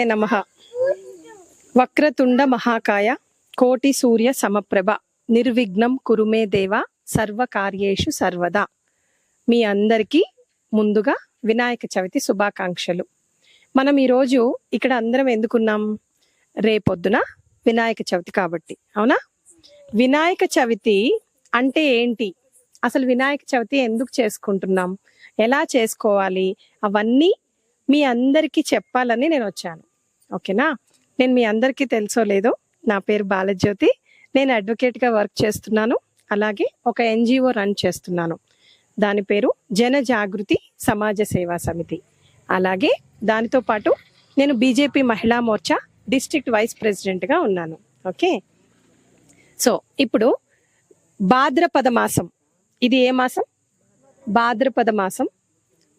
నమః. వక్రతుండ మహాకాయ కోటి సూర్య సమప్రభ నిర్విఘ్నం కురుమే దేవ సర్వకార్యేషు సర్వదా. మీ అందరికీ ముందుగా వినాయక చవితి శుభాకాంక్షలు. మనం ఈరోజు ఇక్కడ అందరం ఎందుకున్నాం? రేపొద్దున వినాయక చవితి కాబట్టి, అవునా? వినాయక చవితి అంటే ఏంటి, అసలు వినాయక చవితి ఎందుకు చేసుకుంటున్నాం, ఎలా చేసుకోవాలి, అవన్నీ మీ అందరికీ చెప్పాలని నేను వచ్చాను. ఓకేనా? నేను మీ అందరికీ తెలుసో లేదో, నా పేరు బాలజ్యోతి. నేను అడ్వకేట్గా వర్క్ చేస్తున్నాను. అలాగే ఒక ఎన్జిఓ రన్ చేస్తున్నాను. దాని పేరు జన జాగృతి సమాజ సేవా సమితి. అలాగే దానితో పాటు నేను బీజేపీ మహిళా మోర్చా డిస్ట్రిక్ట్ వైస్ ప్రెసిడెంట్గా ఉన్నాను. ఓకే, సో ఇప్పుడు భాద్రపద మాసం, ఇది ఏ మాసం? భాద్రపద మాసం.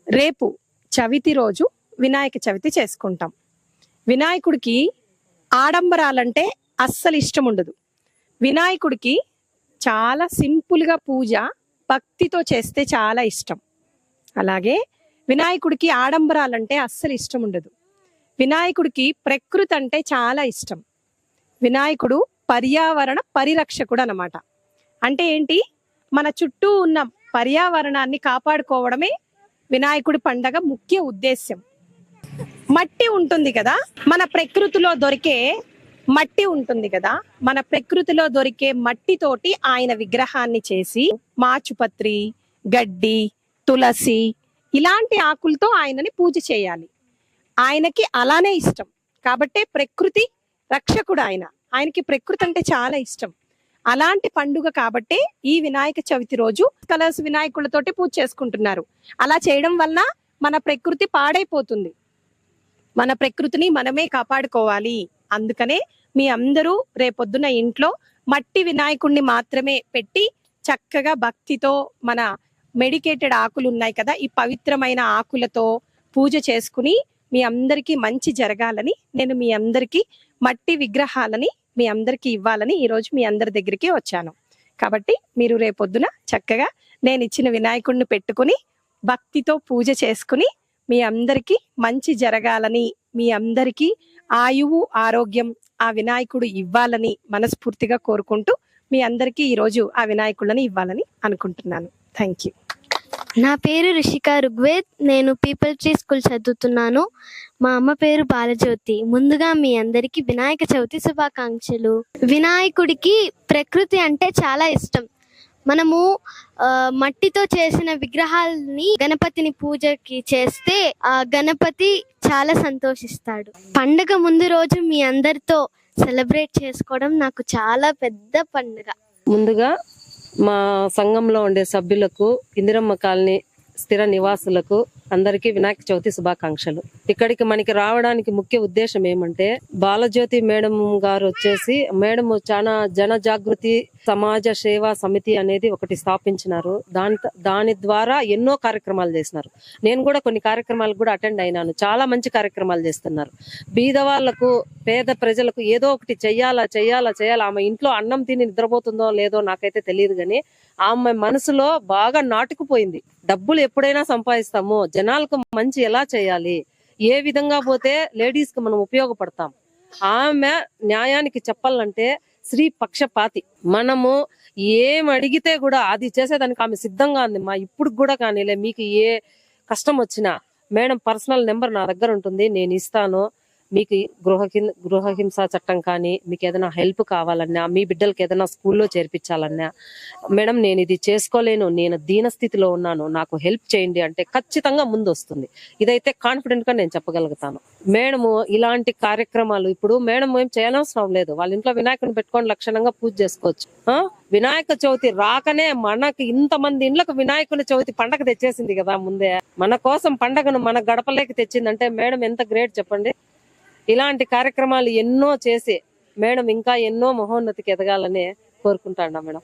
రేపు చవితి రోజు వినాయక చవితి చేసుకుంటాం. వినాయకుడికి ఆడంబరాలంటే అస్సలు ఇష్టం ఉండదు. వినాయకుడికి చాలా సింపుల్గా పూజ భక్తితో చేస్తే చాలా ఇష్టం. అలాగే వినాయకుడికి ఆడంబరాలంటే అస్సలు ఇష్టం ఉండదు. వినాయకుడికి ప్రకృతి అంటే చాలా ఇష్టం. వినాయకుడు పర్యావరణ పరిరక్షకుడు అన్నమాట. అంటే ఏంటి? మన చుట్టూ ఉన్న పర్యావరణాన్ని కాపాడుకోవడమే వినాయకుడి పండగ ముఖ్య ఉద్దేశ్యం. మట్టి ఉంటుంది కదా, మన ప్రకృతిలో దొరికే మట్టి ఉంటుంది కదా, మన ప్రకృతిలో దొరికే మట్టితోటి ఆయన విగ్రహాన్ని చేసి మాచుపత్రి, గడ్డి, తులసి ఇలాంటి ఆకులతో ఆయనని పూజ చేయాలి. ఆయనకి అలానే ఇష్టం కాబట్టే ప్రకృతి రక్షకుడు ఆయన. ఆయనకి ప్రకృతి అంటే చాలా ఇష్టం. అలాంటి పండుగ కాబట్టే ఈ వినాయక చవితి రోజు కలర్స్ వినాయకులతోటి పూజ చేసుకుంటున్నారు. అలా చేయడం వలన మన ప్రకృతి పాడైపోతుంది. మన ప్రకృతిని మనమే కాపాడుకోవాలి. అందుకనే మీ అందరూ రేపొద్దున ఇంట్లో మట్టి వినాయకుడిని మాత్రమే పెట్టి చక్కగా భక్తితో, మన మెడికేటెడ్ ఆకులు ఉన్నాయి కదా, ఈ పవిత్రమైన ఆకులతో పూజ చేసుకుని మీ అందరికీ మంచి జరగాలని, నేను మీ అందరికీ మట్టి విగ్రహాలని మీ అందరికీ ఇవ్వాలని ఈరోజు మీ అందరి దగ్గరికి వచ్చాను. కాబట్టి మీరు రేపొద్దున చక్కగా నేను ఇచ్చిన వినాయకుడిని పెట్టుకుని భక్తితో పూజ చేసుకుని మీ అందరికీ మంచి జరగాలని, మీ అందరికీ ఆయువు ఆరోగ్యం ఆ వినాయకుడు ఇవ్వాలని మనస్ఫూర్తిగా కోరుకుంటూ మీ అందరికీ ఈరోజు ఆ వినాయకుడిని ఇవ్వాలని అనుకుంటున్నాను. Thank you. నా పేరు రిషిక రుగ్వేద్. నేను పీపుల్ ట్రీ స్కూల్ చదువుతున్నాను. మా అమ్మ పేరు బాలజ్యోతి. ముందుగా మీ అందరికీ వినాయక చవితి శుభాకాంక్షలు. వినాయకుడికి ప్రకృతి అంటే చాలా ఇష్టం. మనము మట్టితో చేసిన విగ్రహాలని గణపతిని పూజకి చేస్తే ఆ గణపతి చాలా సంతోషిస్తాడు. పండుగ ముందు రోజు మీ అందరితో సెలబ్రేట్ చేసుకోవడం నాకు చాలా పెద్ద పండుగ. ముందుగా మా సంఘంలో ఉండే సభ్యులకు, ఇందిరమ్మ కాలనీ స్థిర నివాసులకు అందరికీ వినాయక చవితి శుభాకాంక్షలు. ఇక్కడికి మనకి రావడానికి ముఖ్య ఉద్దేశం ఏమంటే, బాలజ్యోతి మేడం గారు వచ్చేసి, మేడం చాలా జన జాగృతి సమాజ సేవా సమితి అనేది ఒకటి స్థాపించినారు. దాని ద్వారా ఎన్నో కార్యక్రమాలు చేసినారు. నేను కూడా కొన్ని కార్యక్రమాలకు కూడా అటెండ్ అయినాను. చాలా మంచి కార్యక్రమాలు చేస్తున్నారు. బీద వాళ్లకు, పేద ప్రజలకు ఏదో ఒకటి చెయ్యాలా. ఆమె ఇంట్లో అన్నం తిని నిద్రపోతుందో లేదో నాకైతే తెలియదు, కానీ ఆమె మనసులో బాగా నాటుకుపోయింది. డబ్బులు ఎప్పుడైనా సంపాదిస్తాము, జనాలకు మంచి ఎలా చేయాలి, ఏ విధంగా పోతే లేడీస్ కి మనం ఉపయోగపడతాం. ఆమె న్యాయానికి చెప్పాలంటే స్త్రీ పక్షపాతి. మనము ఏం అడిగితే కూడా అది చేసేదానికి ఆమె సిద్ధంగా ఉంది. ఇప్పుడు కూడా కానీలే, మీకు ఏ కష్టం వచ్చినా మేడం పర్సనల్ నెంబర్ నా దగ్గర ఉంటుంది, నేను ఇస్తాను. మీకు గృహహింస చట్టం కానీ, మీకు ఏదైనా హెల్ప్ కావాలన్నా, మీ బిడ్డలకి ఏదైనా స్కూల్లో చేర్పించాలన్నా, మేడం నేను ఇది చేసుకోలేను, నేను దీన స్థితిలో ఉన్నాను, నాకు హెల్ప్ చేయండి అంటే ఖచ్చితంగా ముందు వస్తుంది. ఇదైతే కాన్ఫిడెంట్ గా నేను చెప్పగలుగుతాను. మేడము ఇలాంటి కార్యక్రమాలు ఇప్పుడు మేడం ఏం చేయనవసరం లేదు. వాళ్ళ ఇంట్లో వినాయకుడిని పెట్టుకొని లక్షణంగా పూజ చేసుకోవచ్చు. వినాయక చవితి రాకనే మనకి ఇంతమంది ఇండ్లకు వినాయకుని చవితి పండగ తెచ్చేసింది కదా. ముందే మన కోసం పండగను మన గడపలేకి తెచ్చిందంటే మేడం ఎంత గ్రేట్ చెప్పండి. ఇలాంటి కార్యక్రమాలు ఎన్నో చేసి మేడం ఇంకా ఎన్నో మహోన్నతికి ఎదగాలని కోరుకుంటాను మేడం.